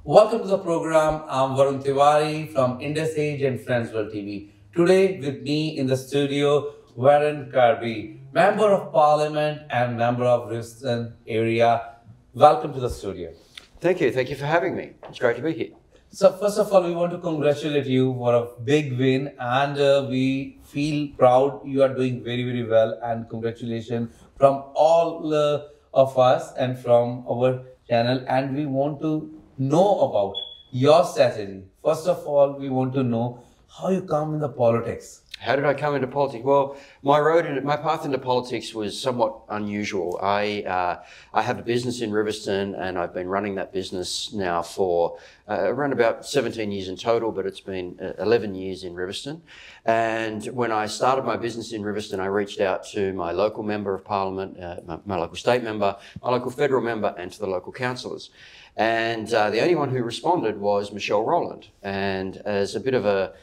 Welcome to the program. I'm Varun Tiwari from Indus Age and Friendsworld TV. Today with me in the studio, Warren Kirby, Member of Parliament and Member of Riverstone area. Welcome to the studio. Thank you. Thank you for having me. It's great to be here. So first of all, we want to congratulate you for a big win, and we feel proud. You are doing very, very well, and congratulations from all of us and from our channel. And we want to know about your strategy. First of all, we want to know how you come in the politics. How did I come into politics? Well, my path into politics was somewhat unusual. I have a business in Riverstone, and I've been running that business now for around about 17 years in total, but it's been 11 years in Riverstone. And when I started my business in Riverstone, I reached out to my local member of parliament, my local state member, my local federal member, and to the local councillors. And the only one who responded was Michelle Rowland. And as a bit of a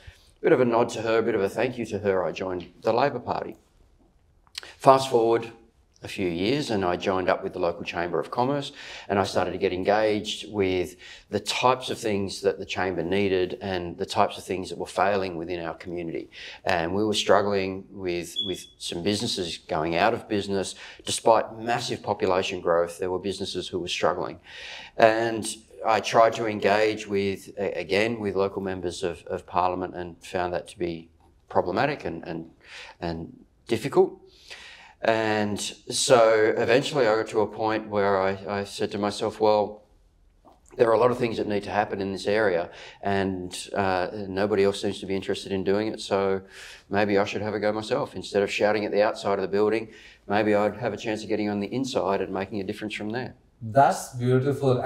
nod to her, a bit of a thank you to her, I joined the Labor Party. Fast forward a few years and I joined up with the local Chamber of Commerce, and I started to get engaged with the types of things that the Chamber needed and the types of things that were failing within our community. And we were struggling with some businesses going out of business. Despite massive population growth, there were businesses who were struggling. And I tried to engage with local members of Parliament and found that to be problematic and difficult. And so eventually I got to a point where I said to myself, well, there are a lot of things that need to happen in this area, and nobody else seems to be interested in doing it, so maybe I should have a go myself. Instead of shouting at the outside of the building, maybe I'd have a chance of getting on the inside and making a difference from there. That's beautiful.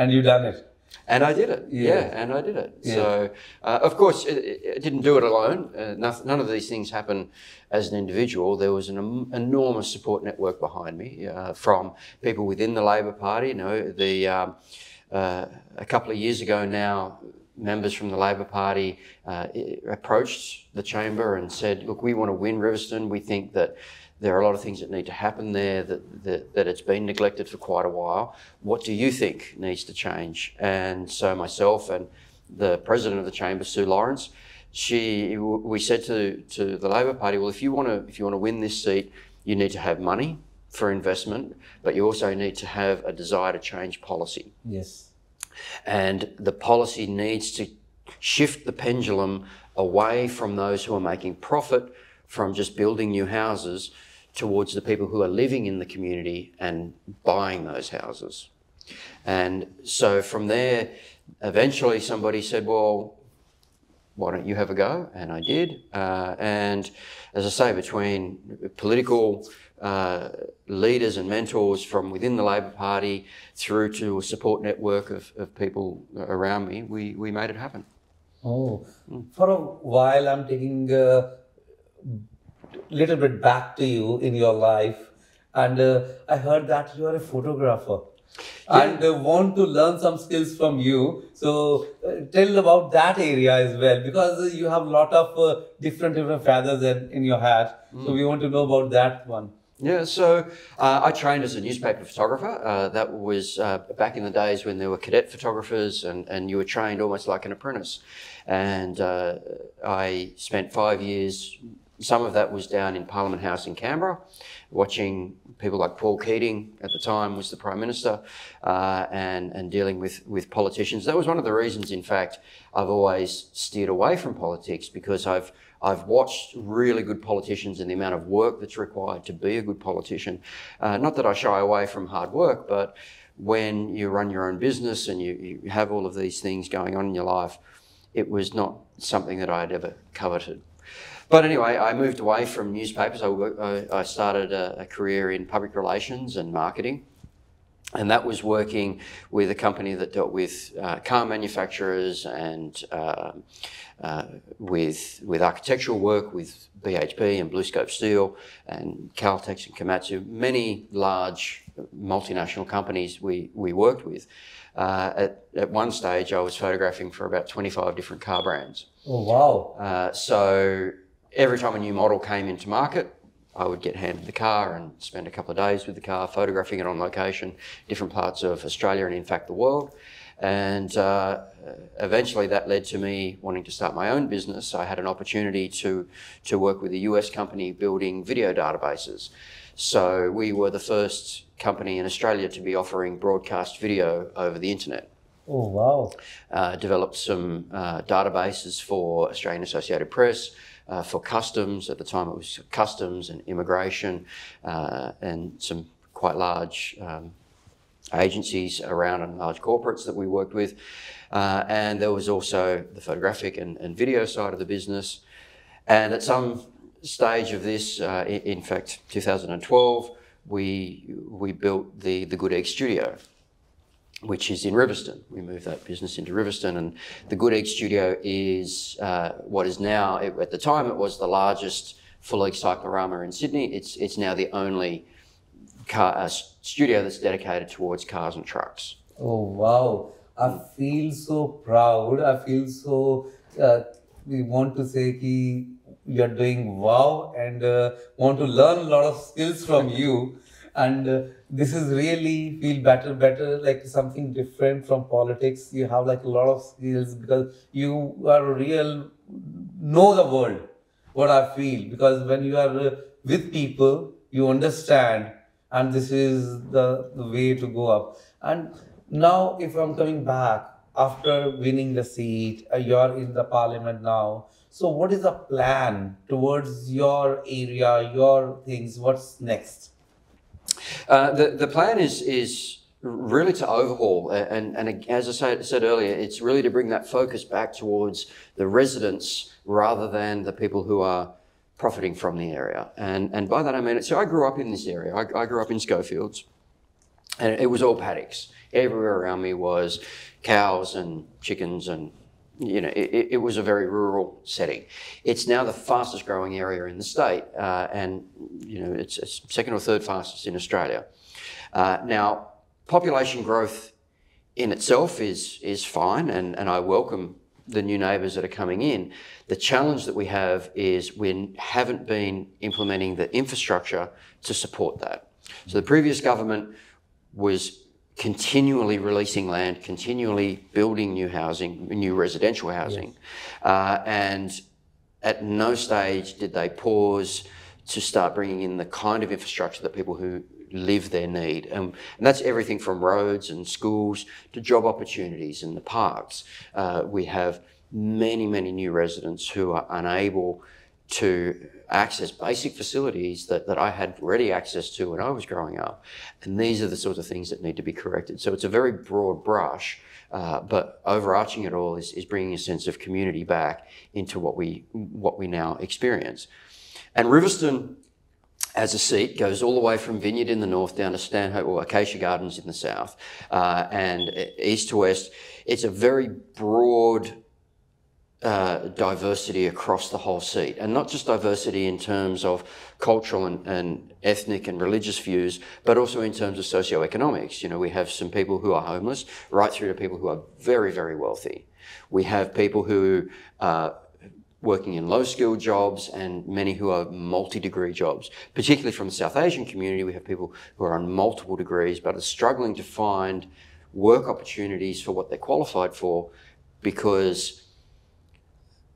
And you done it. And I did it, yeah, and I did it. Yeah. So, of course, I didn't do it alone. None of these things happen as an individual. There was an enormous support network behind me from people within the Labor Party. You know, a couple of years ago now, members from the Labor Party approached the Chamber and said, look, we want to win Riverstone. We think that there are a lot of things that need to happen there, that it's been neglected for quite a while. What do you think needs to change? And so myself and the President of the Chamber, Sue Lawrence, we said to the Labor Party, well, if you want to win this seat, you need to have money for investment, but you also need to have a desire to change policy. Yes. And the policy needs to shift the pendulum away from those who are making profit from just building new houses towards the people who are living in the community and buying those houses. And so from there, eventually somebody said, well, why don't you have a go? And I did. And as I say, between political leaders and mentors from within the Labor Party through to a support network of people around me, we made it happen. Oh, for a while I'm taking little bit back to you in your life, and I heard that you are a photographer. Yeah. And want to learn some skills from you. So tell about that area as well, because you have a lot of different feathers in your hat. So we want to know about that one. Yeah, so I trained as a newspaper photographer. That was back in the days when there were cadet photographers and you were trained almost like an apprentice. And I spent 5 years. Some of that was down in Parliament House in Canberra, watching people like Paul Keating, at the time was the Prime Minister, and dealing with politicians. That was one of the reasons, in fact, I've always steered away from politics, because I've watched really good politicians and the amount of work that's required to be a good politician. Not that I shy away from hard work, but when you run your own business and you have all of these things going on in your life, it was not something that I had ever coveted. But anyway, I moved away from newspapers. I started a career in public relations and marketing. And that was working with a company that dealt with car manufacturers and with architectural work, with BHP and BlueScope Steel and Caltex and Komatsu, many large multinational companies we worked with. At one stage, I was photographing for about 25 different car brands. Oh, wow. So every time a new model came into market, I would get handed the car and spend a couple of days with the car, photographing it on location, different parts of Australia and in fact the world. And eventually that led to me wanting to start my own business. I had an opportunity to work with a US company building video databases. So we were the first company in Australia to be offering broadcast video over the internet. Oh, wow. Developed some databases for Australian Associated Press, for customs. At the time it was customs and immigration, and some quite large agencies around and large corporates that we worked with. And there was also the photographic and video side of the business. And at some stage of this, in fact, 2012, we built the Good Egg Studio, which is in Riverstone. We moved that business into Riverstone, and the Good Egg Studio is what is now, at the time it was the largest full egg cyclorama in Sydney. It's now the only studio that's dedicated towards cars and trucks. Oh, wow. I feel so proud. I feel so, we want to say that you're doing wow, and want to learn a lot of skills from you. And this is really feel better, like something different from politics. You have like a lot of skills because you are real, know the world, what I feel. Because when you are with people, you understand, and this is the way to go up. And now if I'm coming back, after winning the seat, you're in the parliament now. So what is the plan towards your area, your things? What's next? The plan is really to overhaul, and as I said earlier, it's really to bring that focus back towards the residents rather than the people who are profiting from the area. And by that I mean, so I grew up in this area. I grew up in Schofields, and it was all paddocks. Everywhere around me was cows and chickens, and you know, it was a very rural setting. It's now the fastest growing area in the state, and you know, it's second or third fastest in Australia. Now, population growth in itself is fine, and I welcome the new neighbours that are coming in. The challenge that we have is we haven't been implementing the infrastructure to support that. So the previous government was continually releasing land, continually building new housing, new residential housing. Yes. And at no stage did they pause to start bringing in the kind of infrastructure that people who live there need. And that's everything from roads and schools to job opportunities in the parks. We have many new residents who are unable to access basic facilities that I had ready access to when I was growing up. And these are the sorts of things that need to be corrected. So it's a very broad brush, but overarching it all is bringing a sense of community back into what we now experience. And Riverstone, as a seat, goes all the way from Vineyard in the north down to Stanhope or Acacia Gardens in the south, and east to west. It's a very broad diversity across the whole seat, and not just diversity in terms of cultural and ethnic and religious views, but also in terms of socioeconomics. You know, we have some people who are homeless, right through to people who are very wealthy. We have people who are working in low-skilled jobs and many who are multi-degree jobs. Particularly from the South Asian community, we have people who are on multiple degrees but are struggling to find work opportunities for what they're qualified for because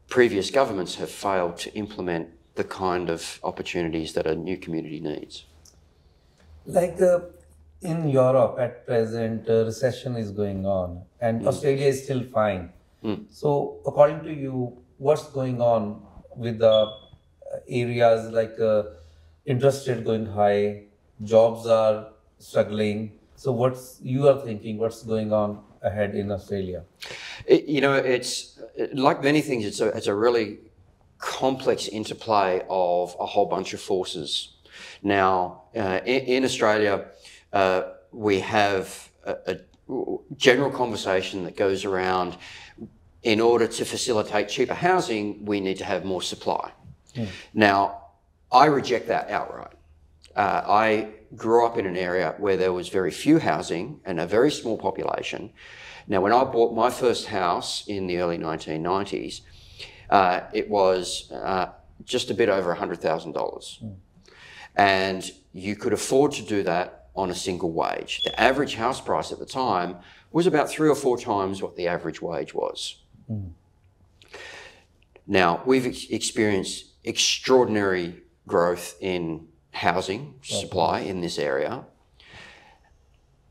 previous governments have failed to implement the kind of opportunities that a new community needs. Like in Europe at present, recession is going on, and Australia is still fine. So according to you, what's going on with the areas like interest rate going high, jobs are struggling? So what's you are thinking, what's going on ahead in Australia? You know, it's like many things, it's a really complex interplay of a whole bunch of forces. Now, in Australia, we have a general conversation that goes around, in order to facilitate cheaper housing, we need to have more supply. Now, I reject that outright. I grew up in an area where there was very few housing and a very small population. Now, when I bought my first house in the early 1990s, it was just a bit over $100,000. And you could afford to do that on a single wage. The average house price at the time was about 3 or 4 times what the average wage was. Now, we've experienced extraordinary growth in housing supply in this area.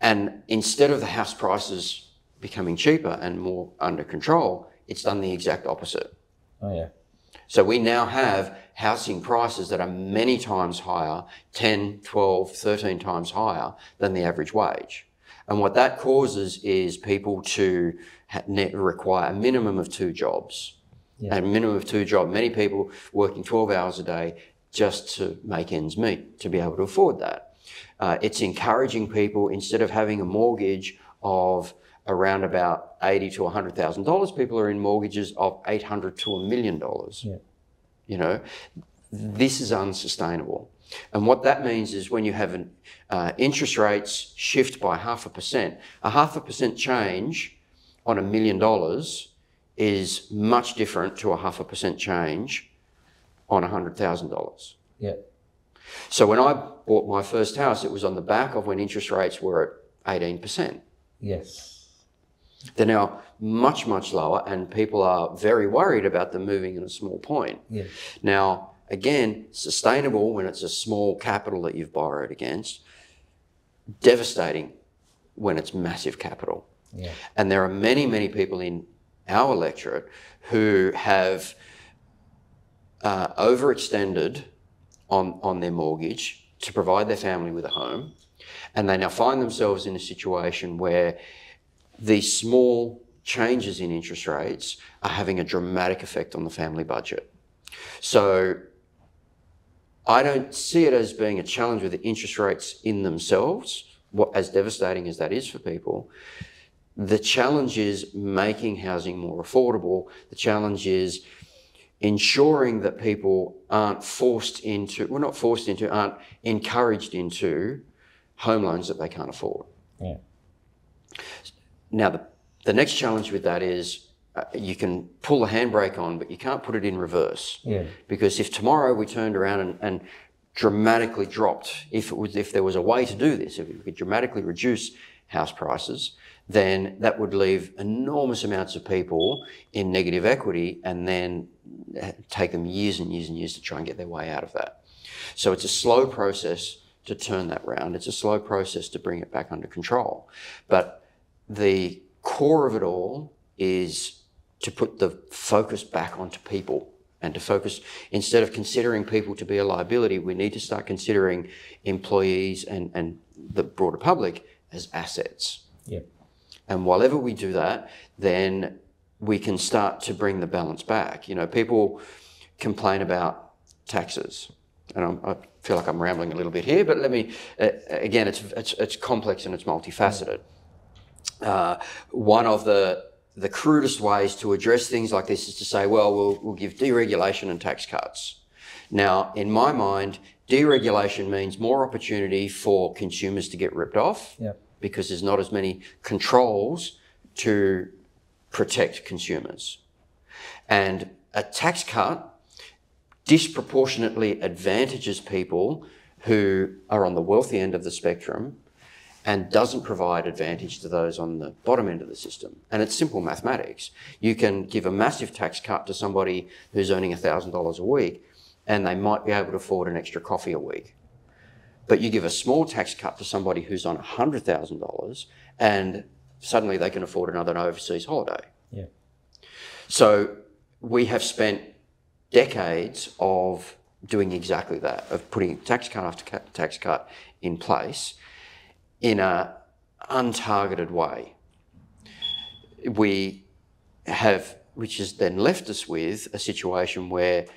And instead of the house prices becoming cheaper and more under control, it's done the exact opposite. Oh, yeah. So we now have housing prices that are many times higher, 10, 12, 13 times higher than the average wage. And what that causes is people to require a minimum of 2 jobs. Yeah. A minimum of 2 jobs. Many people working 12 hours a day just to make ends meet, to be able to afford that. It's encouraging people, instead of having a mortgage of around about $80,000 to $100,000, people are in mortgages of $800,000 to $1 million. Yeah. You know, this is unsustainable. And what that means is when you have interest rates shift by 0.5%, a 0.5% change on $1 million is much different to a 0.5% change on $100,000. Yeah. So when I bought my first house, it was on the back of when interest rates were at 18%. Yes. They're now much, much lower, and people are very worried about them moving in a small point. Yeah. Now, again, sustainable when it's a small capital that you've borrowed against, devastating when it's massive capital. Yeah. And there are many, many people in our electorate who have overextended on their mortgage to provide their family with a home, and they now find themselves in a situation where these small changes in interest rates are having a dramatic effect on the family budget. So I don't see it as being a challenge with the interest rates in themselves, as devastating as that is for people. The challenge is making housing more affordable. The challenge is ensuring that people aren't aren't encouraged into home loans that they can't afford. Yeah. Now, the next challenge with that is you can pull the handbrake on, but you can't put it in reverse. Yeah. Because if tomorrow we turned around and dramatically dropped, if there was a way to do this, if we could dramatically reduce house prices, then that would leave enormous amounts of people in negative equity, and then take them years and years and years to try and get their way out of that. So it's a slow process to turn that round. It's a slow process to bring it back under control. But the core of it all is to put the focus back onto people, and to focus, instead of considering people to be a liability, we need to start considering employees and the broader public as assets. Yeah. And whilever we do that, then we can start to bring the balance back. You know, people complain about taxes, and I feel like I'm rambling a little bit here, but let me, again, it's complex and it's multifaceted. One of the crudest ways to address things like this is to say, well, we'll give deregulation and tax cuts. Now, in my mind, deregulation means more opportunity for consumers to get ripped off. Yeah. Because there's not as many controls to protect consumers. And a tax cut disproportionately advantages people who are on the wealthy end of the spectrum and doesn't provide advantage to those on the bottom end of the system. And it's simple mathematics. You can give a massive tax cut to somebody who's earning $1,000 a week, and they might be able to afford an extra coffee a week. But you give a small tax cut to somebody who's on $100,000, and suddenly they can afford another overseas holiday. Yeah. So we have spent decades of doing exactly that, of putting tax cut after tax cut in place in an untargeted way. Which has then left us with a situation where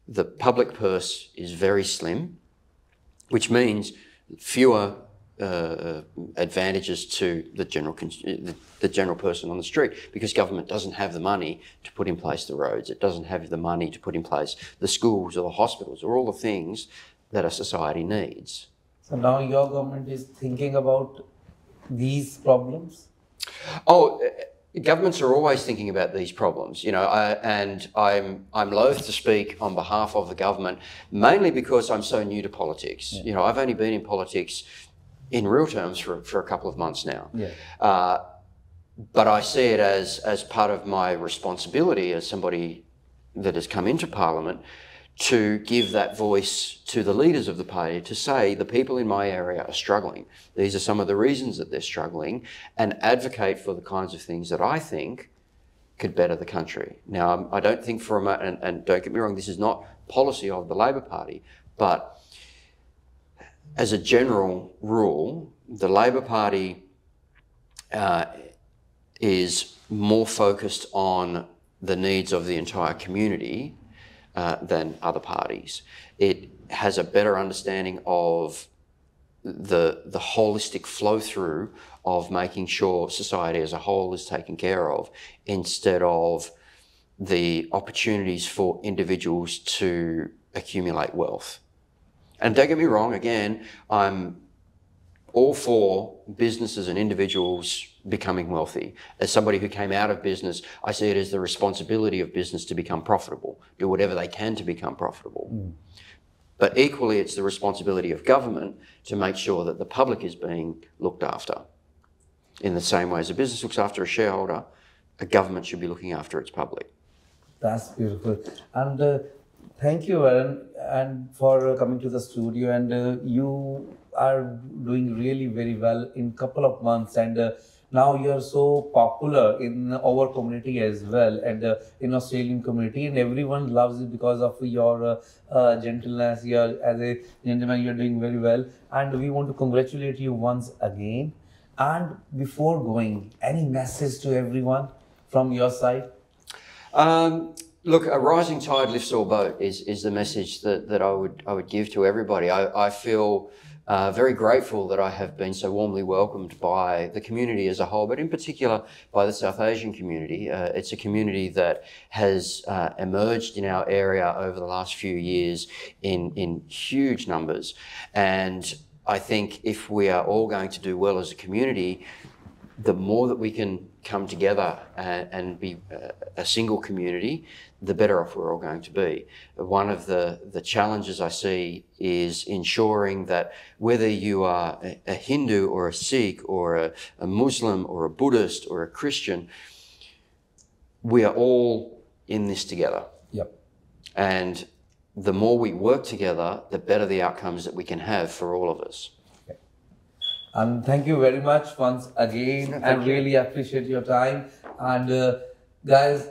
the public purse is very slim, which means fewer advantages to the general person on the street, because government doesn't have the money to put in place the roads. It doesn't have the money to put in place the schools or the hospitals or all the things that a society needs. So now your government is thinking about these problems? Oh, governments are always thinking about these problems, you know, and I'm loath to speak on behalf of the government, mainly because I'm so new to politics. Yeah. You know, I've only been in politics in real terms for a couple of months now. Yeah. But I see it as part of my responsibility as somebody that has come into Parliament to give that voice to the leaders of the party, to say the people in my area are struggling. These are some of the reasons that they're struggling, and advocate for the kinds of things that I think could better the country. Now, I don't think for a moment, and don't get me wrong, this is not policy of the Labor Party, but as a general rule, the Labor Party is more focused on the needs of the entire community than other parties. It has a better understanding of the holistic flow through of making sure society as a whole is taken care of, instead of the opportunities for individuals to accumulate wealth. And don't get me wrong, again, I'm all for businesses and individuals becoming wealthy. As somebody who came out of business, I see it as the responsibility of business to become profitable, do whatever they can to become profitable. Mm. But equally, it's the responsibility of government to make sure that the public is being looked after. In the same way as a business looks after a shareholder, a government should be looking after its public. That's beautiful. And thank you, Aaron, and for coming to the studio. And you are doing really very well in couple of months, and now you are so popular in our community as well, and in Australian community, and everyone loves you because of your gentleness. You are, as a gentleman, you are doing very well, and we want to congratulate you once again. And before going, any message to everyone from your side? Look, a rising tide lifts all boat is the message that I would give to everybody. I feel very grateful that I have been so warmly welcomed by the community as a whole, but in particular by the South Asian community. It's a community that has emerged in our area over the last few years in huge numbers. And I think if we are all going to do well as a community, the more that we can come together and be a single community, the better off we're all going to be. One of the challenges I see is ensuring that whether you are a Hindu or a Sikh or a Muslim or a Buddhist or a Christian, we are all in this together. Yep. And the more we work together, the better the outcomes that we can have for all of us. Okay. And thank you very much once again. I really appreciate your time. And guys,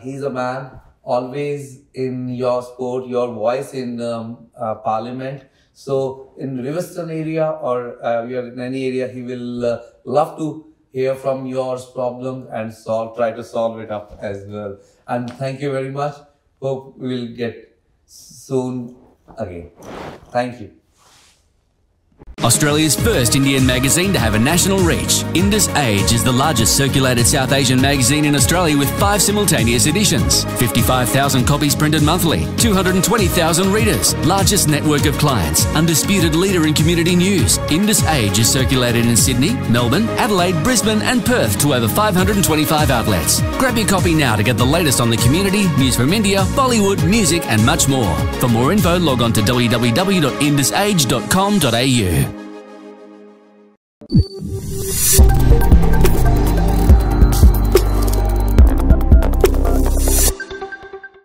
he's a man always in your sport, your voice in Parliament. So in Riverstone area or you are in any area, he will love to hear from your problems and try to solve it up as well. And thank you very much. Hope we will get soon again. Thank you. Australia's first Indian magazine to have a national reach, Indus Age is the largest circulated South Asian magazine in Australia with 5 simultaneous editions, 55,000 copies printed monthly, 220,000 readers, largest network of clients, undisputed leader in community news. Indus Age is circulated in Sydney, Melbourne, Adelaide, Brisbane and Perth to over 525 outlets. Grab your copy now to get the latest on the community, news from India, Bollywood, music and much more. For more info, log on to www.indusage.com.au.